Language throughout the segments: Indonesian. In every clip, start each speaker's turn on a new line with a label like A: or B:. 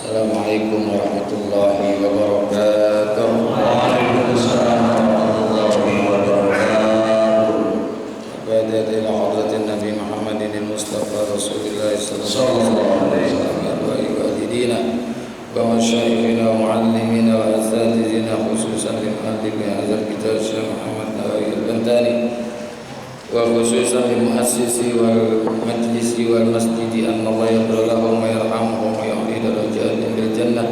A: Assalamualaikum warahmatullahi wabarakatuh.
B: Waalaikumsalam warahmatullahi wabarakatuh.
A: Badadil hadratin Nabi Muhammadin al-Mustafa Rasulullah sallallahu alaihi wasallam wa walidina wa masyayikhina wa muallimina wa asatidina khususan limu'allif hadzal kitab Syekh Muhammad Nawawi al-Bantani wa khususan limuassisi wal majlisi wal masjidi anna Allah yaghfir lahum wa yarhamhum wa yu'li darajatihim bil jannah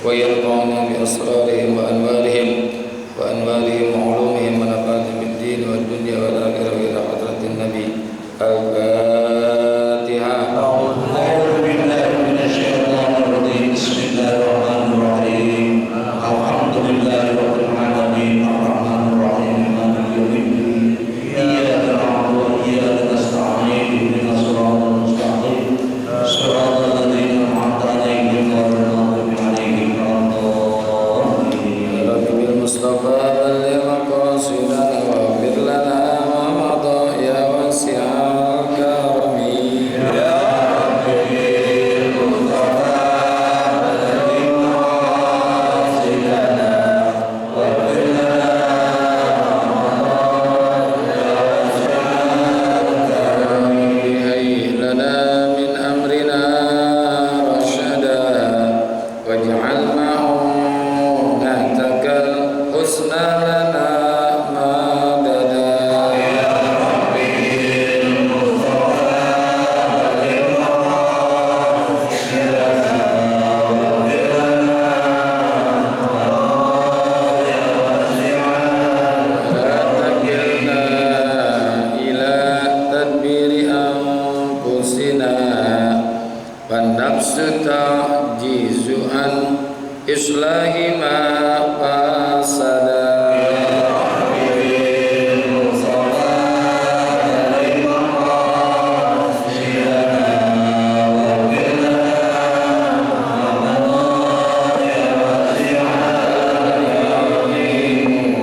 A: wa yarfa'na bi asrarihim wa anwarihim wa ulumihim wa nafatihim bid din wad dunya wal akhirah ila hadratin nabi al-Fatihah.
B: A'udzu billahi minasyaitonir rajim. Bismillahirrahmanirrahim. Alhamdulillahi rabbil alamin arrahmanir rahim maliki yaumiddin. Iyyaka na'budu wa iyyaka nasta'in ihdinas siratal mustaqim siratal ladzina an'amta 'alaihim ghairil maghdubi 'alaihim waladdallin.
A: Rabbil Mustafa balligh maqasidana wa ighfir lana ma madha ya wasi'al karami.
B: Ya Rabbil Mustafa balligh maqasidana wa ighfir lana
A: هيئ لنا من أمرنا رشدا واجعل معونتك الحسنى لنا مددا. لا تكلنا إلى تدبير أنفسنا فالنفس تعجز عن إصلاح ما فسدا.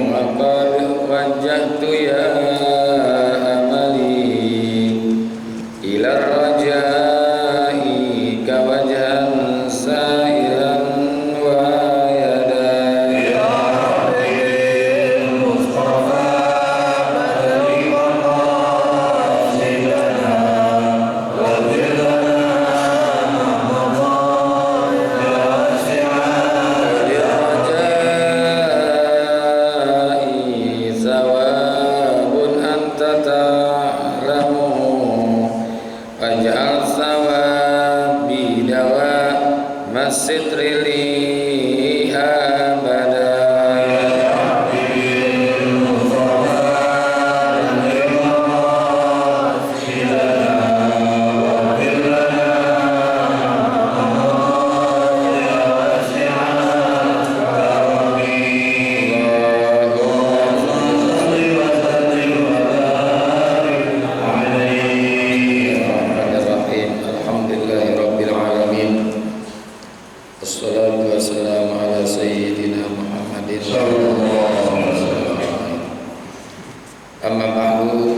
A: وقد وجهت يا أملي إلى الرجاء كوجها سائلا ويدا. للرجاء ثواب أنت تعلمه واجعل ثوابي دوام الستر لي أبدا. Bismillahirrahmanirrahim. Alhamdulillahirabbil alamin. Wassalatu wassalamu ala sayyidina Muhammadin sallallahu alaihi wasallam. Amma ba'du,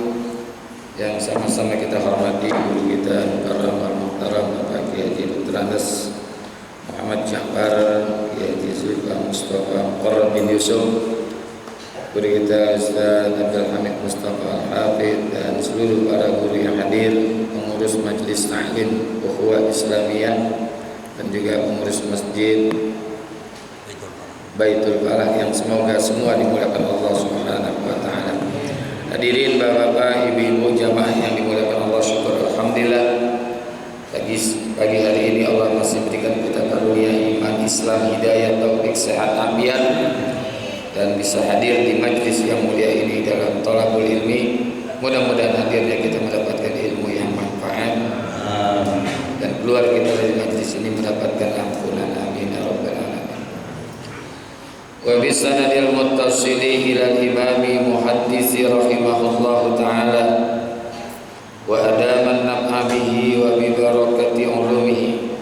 A: yang sama-sama kita hormati guru kita Karam al-Muhtaram Bapak Kiai Haji Dr. Anas Muhammad Ja'far, Kiai Haji Zulfan Mustafa Muqarrab bin Yusuf, guru kita Ustaz Abdul Hamid Mustafa Al-Hafidh, dan seluruh para guru yang hadir, pengurus Majelis Ta'lim Ukhuwah Islamiyah, dan juga pengurus Masjid Baitul Falah yang semoga semua dimuliakan Allah Subhanahu wa taala. Hadirin bapak-bapak, ibu-ibu, jamaah yang dimuliakan Allah, syukur alhamdulillah pagi hari ini Allah masih berikan kita karunia iman, Islam, hidayah, taufik, sehat, afiat, dan bisa hadir di majlis yang mulia ini dalam thalabul ilmi. Mudah-mudahan hadirnya kita mendapatkan ilmu yang manfaat, dan keluar kita dari majlis ini mendapatkan ampunan. Amin ya rabbal alamin. Wa bisanadil muttasili ila al-imami muhaddisi rahimahullahu ta'ala wa adaman naf'a bihi wa bi barakati ulumihi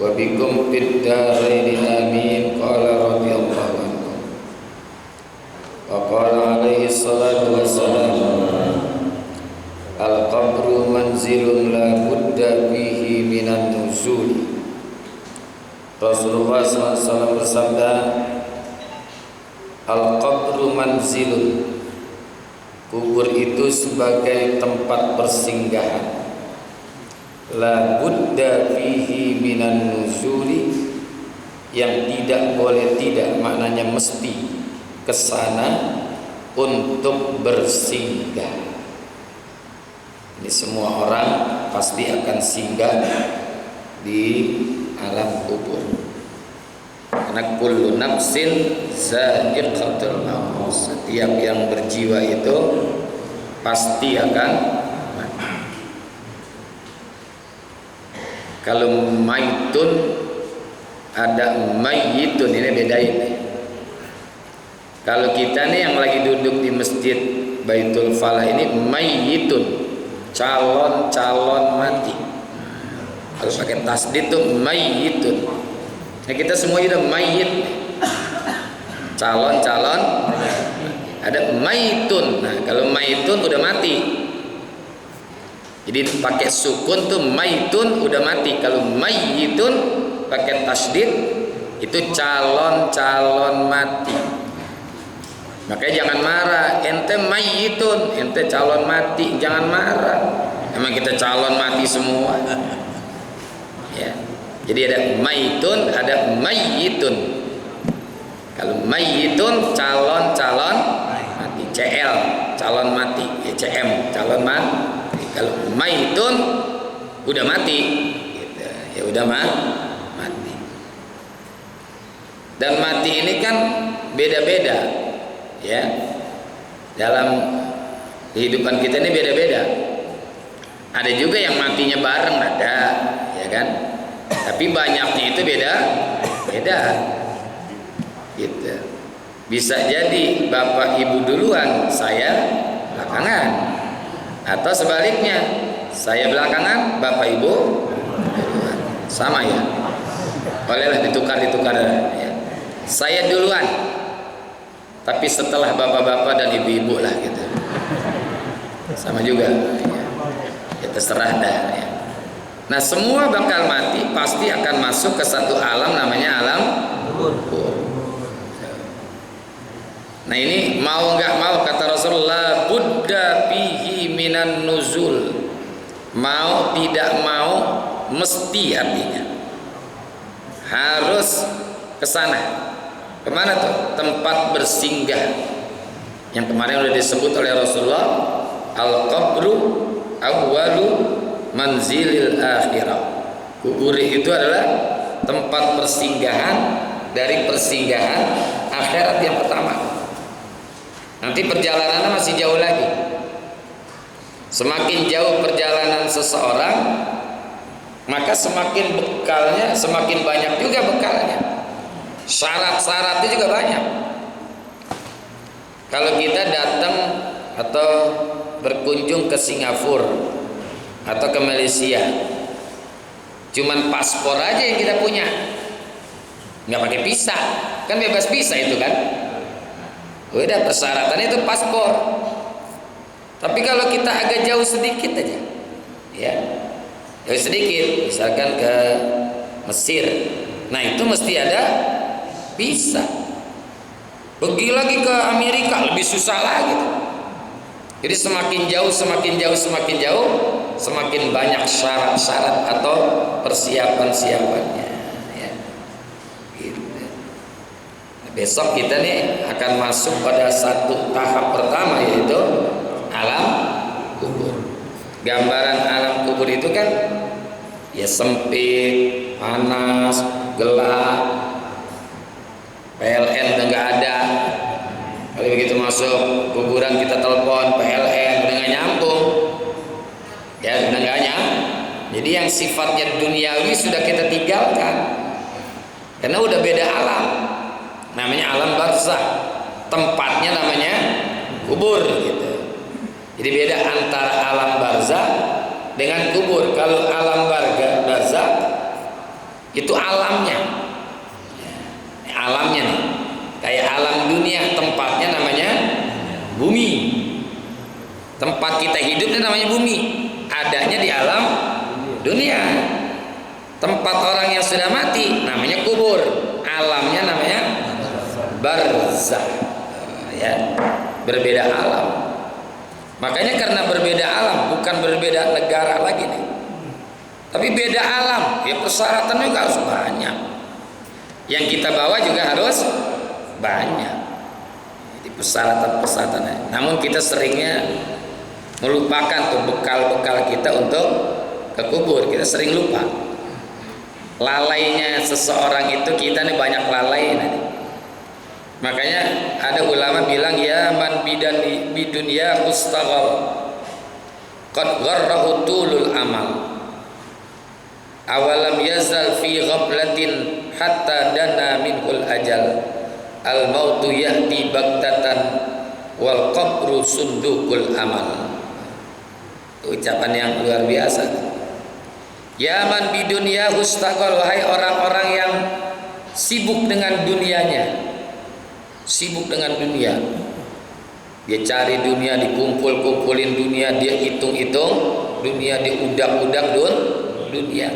A: wa bikum fid darain amin. Qala radhiyallahu anhu wa qala alaihi salatu wassalam al-qabru manzilun la budda fihi minan nuzul Rasulullah SAW bersabda, al-qabru manzilun, kubur itu sebagai tempat persinggahan, la budda fihi minan nuzuli, yang tidak boleh tidak, maknanya mesti kesana untuk bersinggah. Ini semua orang pasti akan singgah di alam kubur, karena kullu nafsin za'iqatul maut, setiap yang berjiwa itu pasti akan mati. Kalau maitun ada mayyitun, ini bedain. Kalau kita nih yang lagi duduk di masjid Baitul Falah ini mayyitun, calon mati. Kalau pakai tasdid itu mayyitun. Nah, kita semua udah mayyit. Calon ada maitun. Nah, kalau maitun udah mati. Jadi pakai sukun tuh maitun udah mati. Kalau mayyitun pakai tasdid itu calon mati. Makanya jangan marah, ente mayyitun, ente calon mati, jangan marah. Emang kita calon mati semua. Ya. Jadi ada maitun, ada mayyitun. Kalau mayyitun calon mati, CL calon mati, CM calon mati. Kalau maitun udah mati, gitu. Ya udah mati. Dan mati ini kan beda-beda, ya. Dalam kehidupan kita ini beda-beda. Ada juga yang matinya bareng, ada, ya kan? Tapi banyaknya itu beda. Gitu. Bisa jadi bapak ibu duluan, saya belakangan, atau sebaliknya, saya belakangan, bapak ibu duluan. Sama ya. Bolehlah ditukar ya. Saya duluan, tapi setelah bapak-bapak dan ibu-ibu lah gitu. Sama juga. Ya terserah dah ya. Nah, semua bakal mati, pasti akan masuk ke satu alam namanya alam kubur. Nah, ini mau nggak mau kata Rasulullah, budda fihi minan nuzul. Mau tidak mau mesti, artinya harus ke sana. Kemana tuh? Tempat bersinggah. Yang kemarin sudah disebut oleh Rasulullah, al-qabru awwalu manzilil akhirah. Kubur itu adalah tempat persinggahan dari persinggahan akhirat yang pertama. Nanti perjalanannya masih jauh lagi. Semakin jauh perjalanan seseorang, maka semakin bekalnya, semakin banyak juga bekalnya. Syarat-syaratnya juga banyak. Kalau kita datang atau berkunjung ke Singapura atau ke Malaysia, cuman paspor aja yang kita punya, nggak pakai visa, kan bebas visa itu kan. Udah persyaratannya itu paspor. Tapi kalau kita agak jauh sedikit aja, ya, jauh sedikit, misalkan ke Mesir, nah itu mesti ada visa. Pergi lagi ke Amerika lebih susah lagi. Jadi semakin jauh, semakin banyak syarat-syarat atau persiapan-siapannya. Ya. Gitu. Nah, besok kita nih akan masuk pada satu tahap pertama, yaitu alam kubur. Gambaran alam kubur itu kan ya sempit, panas, gelap, PLN udah nggak ada. Kalau begitu masuk kuburan kita telepon PLN udah nggak nyambung, ya udah nggak nyambung. Jadi yang sifatnya duniawi sudah kita tinggalkan, karena udah beda alam. Namanya alam barzakh, tempatnya namanya kubur gitu. Jadi beda antara alam barzakh dengan kubur. Kalau alam barzakh itu alamnya, alamnya nih. Kayak alam dunia, tempatnya namanya bumi. Tempat kita hidupnya namanya bumi. Adanya di alam dunia. Tempat orang yang sudah mati namanya kubur, alamnya namanya barzakh. Ya, berbeda alam. Makanya karena berbeda alam, bukan berbeda negara lagi nih, tapi beda alam, ya persyaratan juga harus banyak. Yang kita bawa juga harus banyak. Jadi persyaratan-persyaratannya. Namun kita seringnya melupakan tuh bekal-bekal kita untuk ke kubur. Kita sering lupa. Lalainya seseorang itu, kita nih banyak lalai nanti. Makanya ada ulama bilang, ya man bidunya mustaghal qad gharrahu tulul amal awalam yazal fi ghaflatin hatta dana minhul ajal al mautu yahdi baghtatan wal qabru sundukul amal. Ucapan yang luar biasa. Ya man bidunya mustaghal, wahai orang-orang yang sibuk dengan dunianya. Sibuk dengan dunia, dia cari dunia, dikumpul-kumpulin dunia, dia hitung-hitung dunia, dia udak-udak dunia.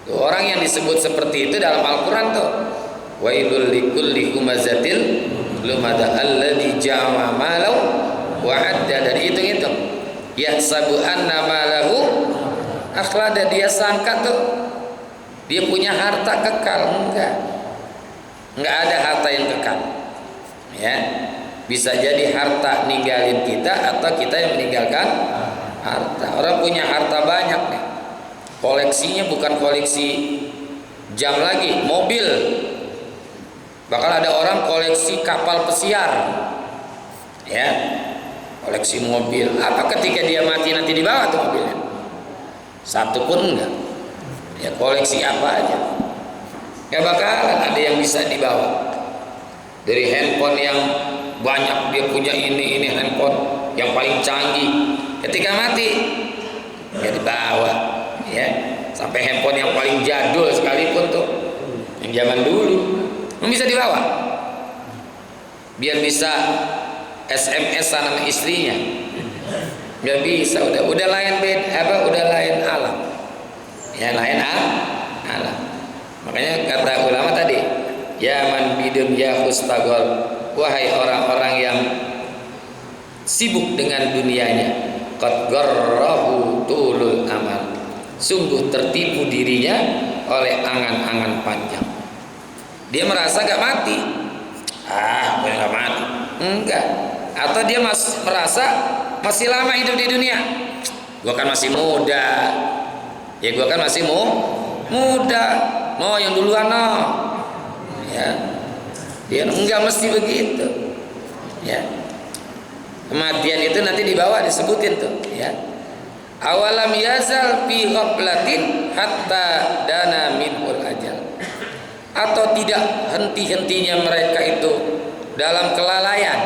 A: Tuh, orang yang disebut seperti itu dalam Al-Quran tuh, wailul likulli humazatil lumada alladzi jama'a malau wa adda, dan hitung-hitung yahsabu anna malahu akhlada, dia sangka tuh dia punya harta kekal. Enggak ada harta yang kekal. Ya, bisa jadi harta ninggalin kita atau kita yang meninggalkan harta. Orang punya harta banyak nih, koleksinya bukan koleksi jam lagi, mobil. Bakal ada orang koleksi kapal pesiar, ya, koleksi mobil. Apa ketika dia mati nanti dibawa tuh mobilnya? Satu pun enggak. Ya, koleksi apa aja. Gak bakalan ada yang bisa dibawa. Dari handphone yang banyak dia punya, ini handphone yang paling canggih, ketika mati ya dibawa, ya, sampai handphone yang paling jadul sekalipun tuh, yang zaman dulu, bisa dibawa biar bisa SMS-an sama istrinya. Gak bisa, udah lain udah lain alam, ya, lain alam. Makanya kata ulama tadi, ya man bidun ya mustaghal, wahai orang-orang yang sibuk dengan dunianya, qad gharrahu tulul amal, sungguh tertipu dirinya oleh angan-angan panjang. Dia merasa gak mati, gue gak mati, enggak. Atau dia merasa masih lama hidup di dunia, gue kan masih muda, ya gue kan masih muda, no yang duluan no, ya, dia enggak mesti begitu, ya. Kematian itu nanti di bawah disebutin tuh, ya. Awalam yazal fi ghaflatin hatta dana minhul ajal, atau tidak henti-hentinya mereka itu dalam kelalaian,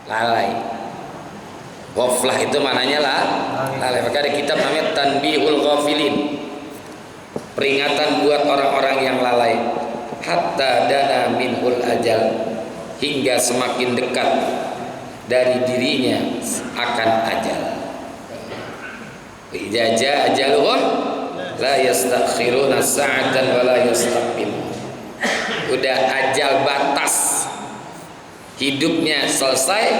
A: lalai. Ghaflah itu maknanya lalai. Maka ada kitab namanya Tanbihul Ghafilin, peringatan buat orang-orang yang lalai. Hatta dana minhul ajal, hingga semakin dekat dari dirinya akan ajal. Idza jaa ajaluhum la yastakhiruna sa'atan wa la yastaqdimun. Udah ajal batas hidupnya selesai,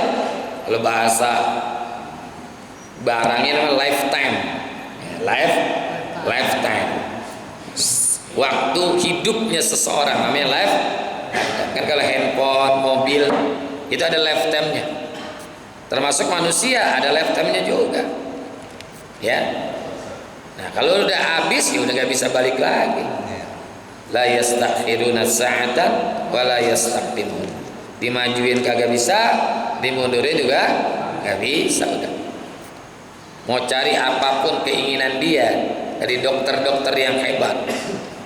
A: kalau bahasa barangnya namanya lifetime. Lifetime. Waktu hidupnya seseorang namanya life. Kan kalau handphone, mobil itu ada lifetime-nya. Termasuk manusia ada lifetime-nya juga. Ya. Nah, kalau udah habis ya udah nggak bisa balik lagi. La yastakhiruna sa'atan wa la yastaqdimun. Dimajuin kagak bisa, dimundurin juga nggak bisa udah. Mau cari apapun keinginan dia dari dokter-dokter yang hebat,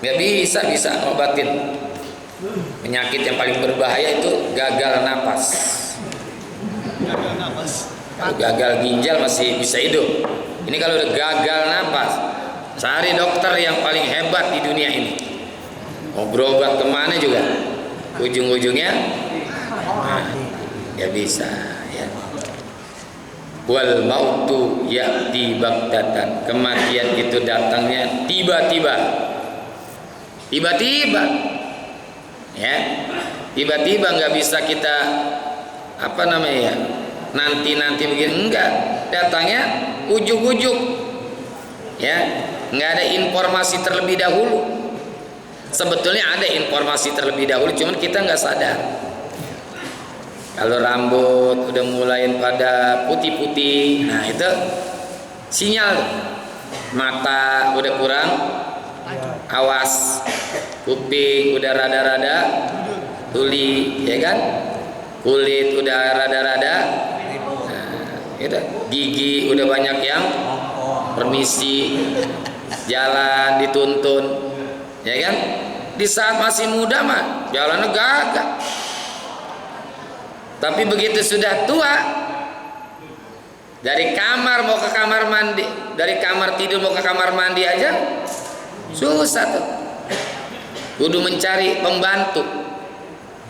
A: nggak bisa ngobatin penyakit yang paling berbahaya itu gagal napas. Kalau gagal ginjal masih bisa hidup. Ini kalau udah gagal napas, cari dokter yang paling hebat di dunia ini. Mau berobat kemana juga, ujung-ujungnya ya bisa. Ya. Wal mautu ya'ti baghtatan. Kematian itu datangnya tiba-tiba. Tiba-tiba. Ya. Tiba-tiba, nggak bisa kita nanti begini, enggak. Datangnya ujuk-ujuk. Ya, nggak ada informasi terlebih dahulu. Sebetulnya ada informasi terlebih dahulu, cuman kita nggak sadar. Kalau rambut udah mulai pada putih-putih, nah itu sinyal. Mata udah kurang awas, kuping udah rada-rada tuli, ya kan? Kulit udah rada-rada, nah, itu gigi udah banyak yang permisi, jalan dituntun, ya kan? Di saat masih muda mah jalannya gagah. Tapi begitu sudah tua, dari kamar mau ke kamar mandi, dari kamar tidur mau ke kamar mandi aja susah tuh. Kudu mencari pembantu.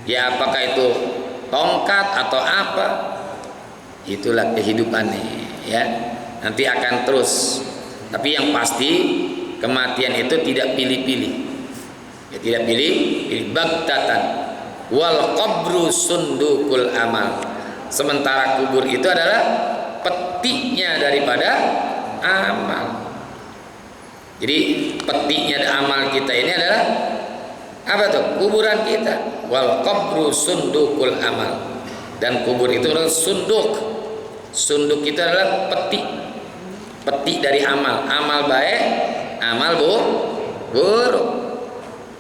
A: Ya apakah itu tongkat atau apa? Itulah kehidupannya, ya. Nanti akan terus. Tapi yang pasti kematian itu tidak pilih-pilih. Ya, tidak pilih-pilih, baghtatan. Wal qabru sundukul amal. Sementara kubur itu adalah petinya daripada amal. Jadi petinya amal kita ini adalah apa tuh? Kuburan kita. Wal qabru sundukul amal. Dan kubur itu adalah sunduk. Sunduk itu adalah peti. Peti dari amal. Amal baik, amal buruk.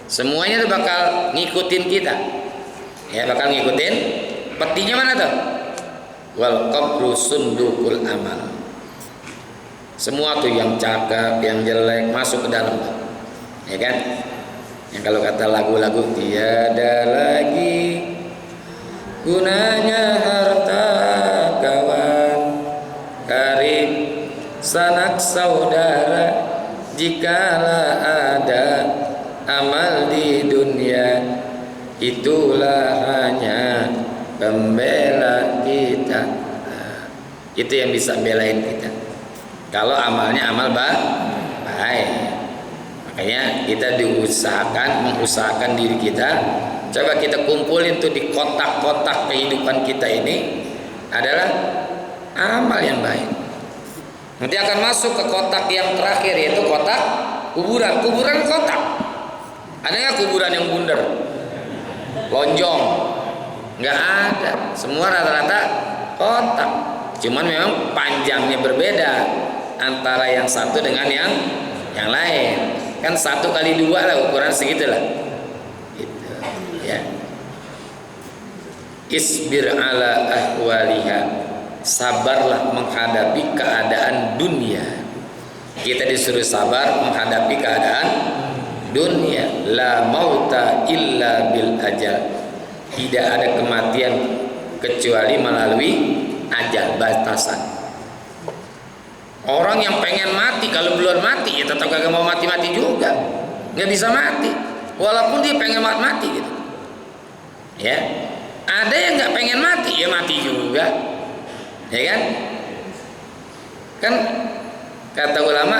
A: Semuanya itu bakal ngikutin kita. Ya, bakal ngikutin. Petinya mana tuh? Wal qabru sundukul amal. Semua tuh yang cakep, yang jelek masuk ke dalam, ya kan? Yang kalau kata lagu-lagu, tiada lagi gunanya harta kawan, karib sanak saudara, jikalau ada amal di dunia, itulah hanya pembela kita. Nah, itu yang bisa belain kita. Kalau amalnya amal baik, makanya kita mengusahakan diri kita. Coba kita kumpulin tuh di kotak-kotak kehidupan kita ini adalah amal yang baik. Nanti akan masuk ke kotak yang terakhir, yaitu kotak kuburan. Kuburan kotak. Ada nggak kuburan yang bundar, lonjong? Nggak ada. Semua rata-rata kotak. Cuman memang panjangnya berbeda antara yang satu dengan yang lain. Kan 1 kali 2 lah, ukuran segitulah. Gitu, ya. Isbir ala ahwaliha. Sabarlah menghadapi keadaan dunia. Kita disuruh sabar menghadapi keadaan dunia. La mauta illa bil ajal. Tidak ada kematian kecuali melalui ajal, batasan. Orang yang pengen mati kalau belum mati ya tetap gak mau mati-mati juga, nggak bisa mati walaupun dia pengen mati gitu, ya. Ada yang nggak pengen mati ya mati juga, ya kan? Kan kata ulama,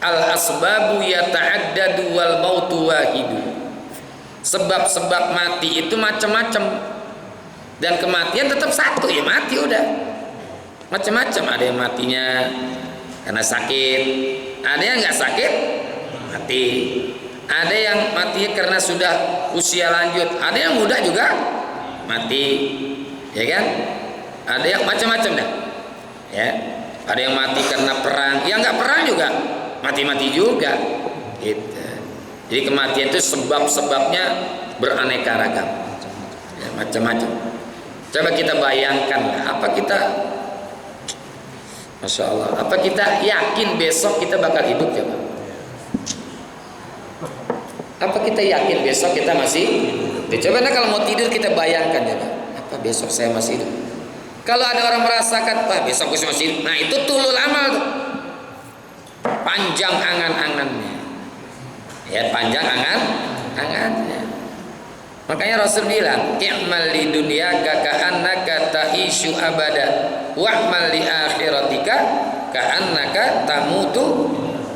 A: al asbabu yata'addadu wal mautu wahidu. Sebab-sebab mati itu macam-macam dan kematian tetap satu, ya mati udah. Macam-macam, ada yang matinya karena sakit, ada yang nggak sakit mati, ada yang matinya karena sudah usia lanjut, ada yang muda juga mati, ya kan? Ada yang macam-macam dah, ya. Ada yang mati karena perang, yang nggak perang juga mati-mati juga, gitu. Jadi kematian itu sebab-sebabnya beraneka ragam, ya, macam-macam. Coba kita bayangkan, apa kita, Masya Allah, apa kita yakin besok kita bakal hidup coba? Apa kita yakin besok kita masih hidup? Coba kalau mau tidur kita bayangkan coba, apa besok saya masih hidup? Kalau ada orang merasakan, wah besok saya masih hidup, nah itu tulul amal tuh. Panjang angan-angannya, ya panjang angan-angannya. Makanya Rasul bilang, i'mal li dunyaka ka'annaka ta'ishu abada wa'mal li akhiratika ka'annaka tamutu.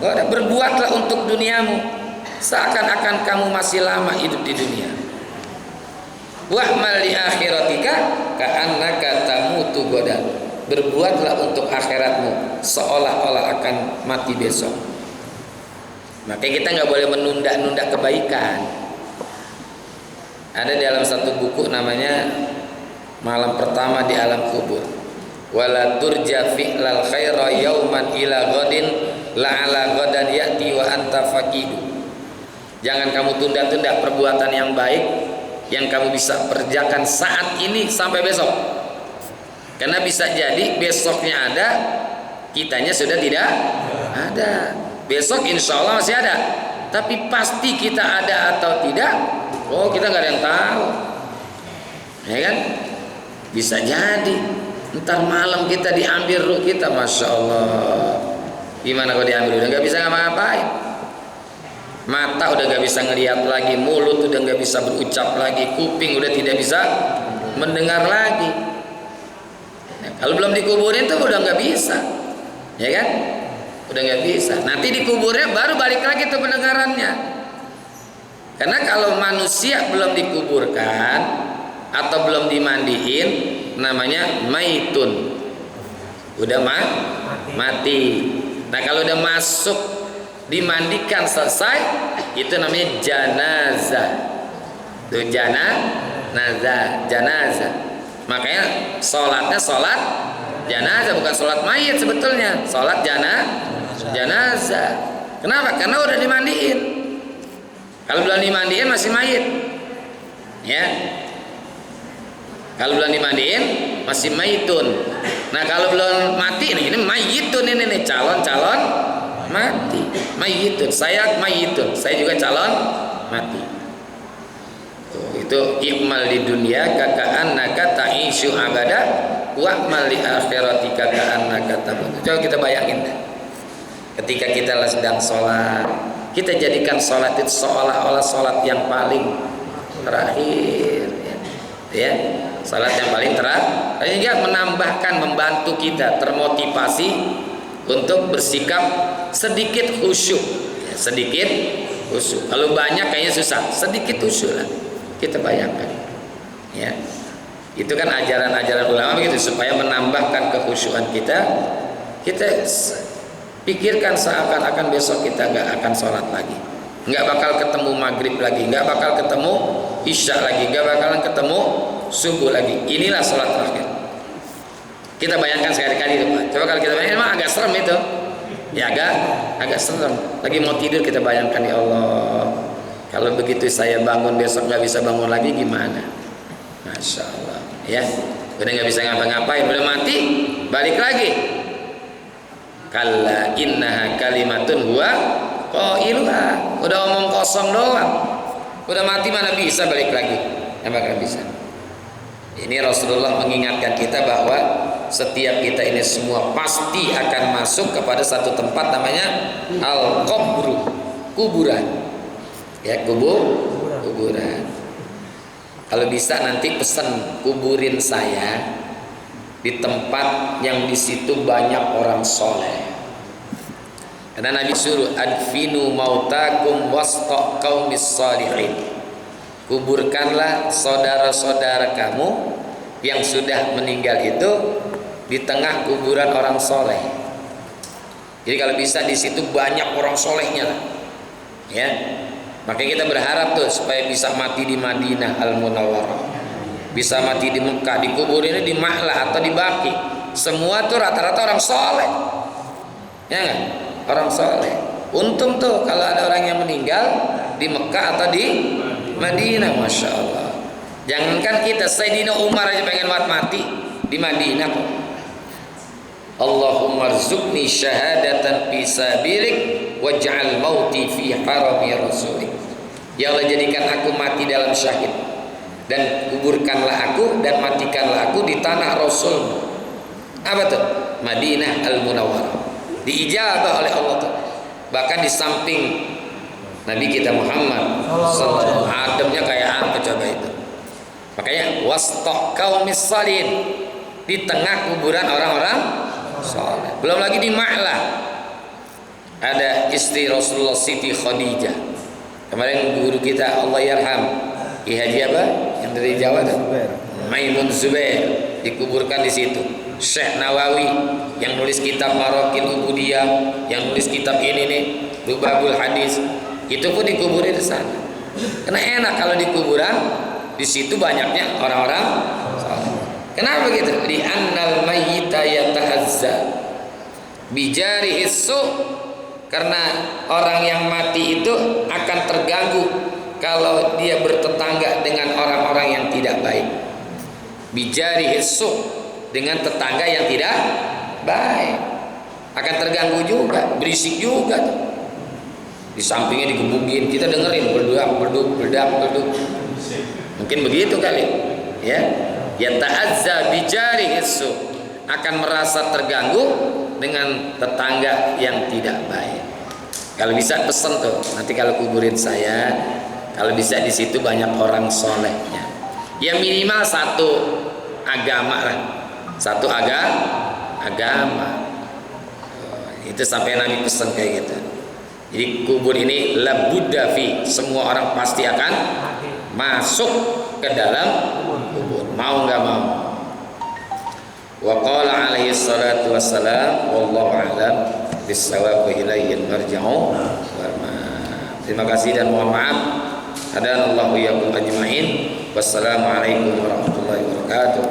A: Berbuatlah untuk duniamu seakan-akan kamu masih lama hidup di dunia. Wa'mal li akhiratika ka'annaka tamutu goda. Berbuatlah untuk akhiratmu seolah-olah akan mati besok. Makanya kita nggak boleh menunda-nunda kebaikan. Ada dalam satu buku namanya Malam Pertama di Alam Kubur. Wala turja fi'lal khaira yauman ila ghadin la'ala ghadan ya'ti wa anta faqidu. Jangan kamu tunda-tunda perbuatan yang baik yang kamu bisa kerjakan saat ini sampai besok. Karena bisa jadi besoknya ada, kitanya sudah tidak ada. Besok insya Allah masih ada, tapi pasti kita ada atau tidak, oh kita nggak ada yang tahu, ya kan? Bisa jadi ntar malam kita diambil ruh kita, masya Allah. Gimana kalau diambil? Udah nggak bisa ngapa-ngapain. Mata udah nggak bisa ngelihat lagi, mulut udah nggak bisa berucap lagi, kuping udah tidak bisa mendengar lagi. Nah, kalau belum dikuburin tuh udah nggak bisa, ya kan? Udah nggak bisa. Nanti dikuburnya baru balik lagi tuh pendengarannya. Karena kalau manusia belum dikuburkan atau belum dimandiin, namanya maitun, udah mati. Nah kalau udah masuk dimandikan selesai, itu namanya janazah. Itu janazah. Makanya sholatnya sholat janazah, bukan sholat mayit sebetulnya. Sholat janazah. Kenapa? Karena udah dimandiin. Kalau belum dimandiin masih mayit, ya. Kalau belum dimandiin masih mayitun. Nah kalau belum mati, ini mayitun, ini calon mati. Mayitun, saya mayitun, saya juga calon mati. Itu ikmal di dunia ka'annaka ta'ishu abada wa'mal li akhiratika ka'annaka tamut. Coba kita bayangin deh. Ketika kita sedang sholat, kita jadikan sholat itu seolah-olah sholat yang paling terakhir, ya. Sholat yang paling terakhir, sehingga menambahkan, membantu kita termotivasi untuk bersikap sedikit khusyuk, ya, sedikit khusyuk. Kalau banyak kayaknya susah, sedikit khusyuk lah. Kita bayangkan, ya. Itu kan ajaran-ajaran ulama begitu, supaya menambahkan kekhusyukan kita. Kita pikirkan seakan-akan besok kita nggak akan sholat lagi, nggak bakal ketemu maghrib lagi, nggak bakal ketemu isya lagi, nggak bakalan ketemu subuh lagi. Inilah sholat terakhir. Kita bayangkan sekali-kali itu, Pak. Coba kalau kita bayangkan, emang agak serem itu, ya agak serem. Lagi mau tidur kita bayangkan, ya Allah, kalau begitu saya bangun besok nggak bisa bangun lagi gimana? Masya Allah, ya. Udah nggak bisa ngapa-ngapain, udah mati, balik lagi. Kalla innaha kalimatun huwa qailuha. Udah omong kosong doang. Udah mati mana bisa balik lagi? Nggak bakal bisa. Ini Rasulullah mengingatkan kita bahwa setiap kita ini semua pasti akan masuk kepada satu tempat namanya al-qabru, kuburan. Ya, kuburan. Kalau bisa nanti pesan kuburin saya di tempat yang di situ banyak orang soleh. Karena Nabi suruh adfinu mautakum wasta qaumis shalihin. Kuburkanlah saudara-saudara kamu yang sudah meninggal itu di tengah kuburan orang soleh. Jadi kalau bisa di situ banyak orang solehnya lah, ya. Makanya kita berharap tuh supaya bisa mati di Madinah Al-Munawwarah, bisa mati di Mekah, dikuburinnya di Ma'la atau di Baqi. Semua tuh rata-rata orang soleh, ya nggak? Orang soleh. Untung tuh kalau ada orang yang meninggal di Mekah atau di Madinah, masya Allah. Jangankan kita, Sayyidina Umar aja pengen mati di Madinah. Allahumma rzuqni syahadatan fi sabilik waj'al mauti fi harami rasulik. Ya Allah, jadikan aku mati dalam syahid, dan kuburkanlah aku dan matikanlah aku di tanah Rasul. Apa tuh? Madinah Al-Munawwarah. Diijabah oleh Allah tuh. Bahkan di samping Nabi kita Muhammad sallallahu ademnya kayak apa coba itu. Makanya wasta qaumis salin, di tengah kuburan orang-orang saleh. Belum lagi di Ma'lah ada istri Rasulullah Siti Khadijah. Kemarin guru kita Allah yarham Ki Haji apa yang dari Jawa tuh, Maimun Zubair, dikuburkan di situ. Syekh Nawawi yang nulis kitab Maraqil Ubudiyah, yang nulis kitab ini nih Lubabul Hadis, itu pun dikuburin di sana. Karena enak kalau di kuburan, di situ banyaknya orang-orang saleh. Kenapa begitu? Di annal mayyita yatahazza bijari isu, karena orang yang mati itu akan terganggu kalau dia bertetangga dengan orang-orang yang tidak baik. Bijari isu, dengan tetangga yang tidak baik akan terganggu juga, berisik juga tuh. Di sampingnya digebukin, kita dengerin berduak. Mungkin begitu kali, ya. Ya ta'azza bijari isu, akan merasa terganggu dengan tetangga yang tidak baik. Kalau bisa pesen tuh, nanti kalau kuburin saya, kalau bisa di situ banyak orang solehnya. Ya minimal satu agama lah, satu agama. Itu sampai Nabi pesen kayak gitu. Jadi kubur ini labudda fi, semua orang pasti akan masuk ke dalam kubur, mau nggak mau. Wa qala alaihi salatu wassalam wallahu a'lam bis-shawab wa ilayhi marja'u. Terima kasih dan mohon maaf. Hadanallahu iyyakum ajmain. Wassalamualaikum warahmatullahi wabarakatuh.